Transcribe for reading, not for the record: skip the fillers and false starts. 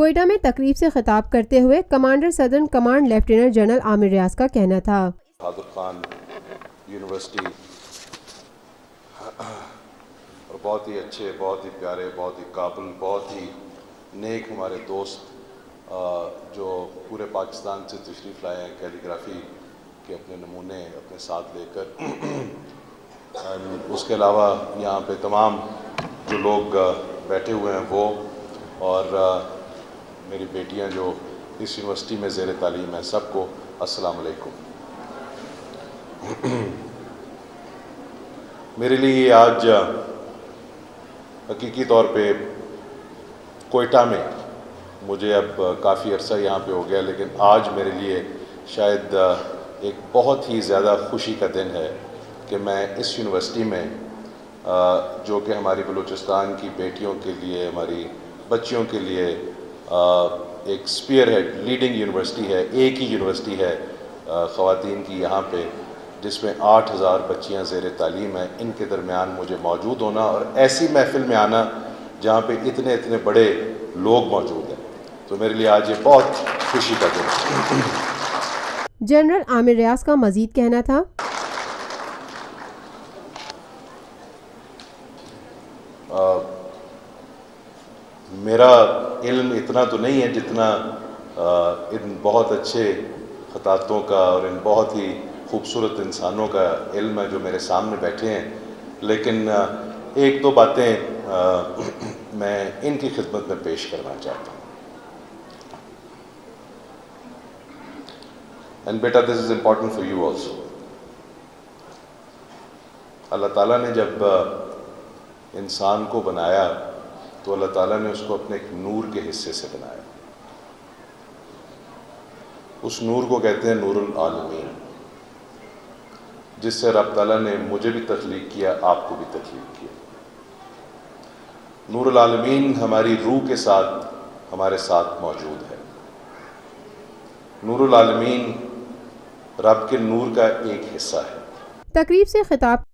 کوئٹہ میں تقریب سے خطاب کرتے ہوئے کمانڈر صدرن کمانڈ لیفٹیننٹ جنرل عامر ریاض کا کہنا تھا، بہادر خان یونیورسٹی اور بہت ہی اچھے، بہت ہی پیارے، بہت ہی قابل، بہت ہی نیک ہمارے دوست جو پورے پاکستان سے تشریف لائے ہیں کیلی گرافی کے اپنے نمونے اپنے ساتھ لے کر۔ اس کے علاوہ یہاں پہ تمام جو لوگ بیٹھے ہوئے ہیں وہ، اور میری بیٹیاں جو اس یونیورسٹی میں زیر تعلیم ہیں، سب کو السلام علیکم۔ میرے لیے آج حقیقی طور پہ کوئٹہ میں، مجھے اب کافی عرصہ یہاں پہ ہو گیا، لیکن آج میرے لیے شاید ایک بہت ہی زیادہ خوشی کا دن ہے کہ میں اس یونیورسٹی میں، جو کہ ہماری بلوچستان کی بیٹیوں کے لیے، ہماری بچیوں کے لیے ایک اسپیئر ہیڈ لیڈنگ یونیورسٹی ہے، ایک ہی یونیورسٹی ہے خواتین کی یہاں پہ جس میں 8000 بچیاں زیر تعلیم ہیں، ان کے درمیان مجھے موجود ہونا اور ایسی محفل میں آنا جہاں پہ اتنے بڑے لوگ موجود ہیں، تو میرے لیے آج یہ بہت خوشی کا دن ہے۔ جنرل عامر ریاض کا مزید کہنا تھا، میرا علم اتنا تو نہیں ہے جتنا ان بہت اچھے خطاطوں کا اور ان بہت ہی خوبصورت انسانوں کا علم ہے جو میرے سامنے بیٹھے ہیں، لیکن ایک دو باتیں میں ان کی خدمت میں پیش کرنا چاہتا ہوں۔ اینڈ بیٹا this is important for you also. Allah تعالیٰ نے جب انسان کو بنایا تو اللہ تعالیٰ نے اس کو اپنے ایک نور کے حصے سے بنایا۔ اس نور کو کہتے ہیں نور العالمین، جس سے رب تعالیٰ نے مجھے بھی تخلیق کیا، آپ کو بھی تخلیق کیا۔ نور العالمین ہماری روح کے ساتھ ہمارے ساتھ موجود ہے۔ نور العالمین رب کے نور کا ایک حصہ ہے۔ تقریب سے خطاب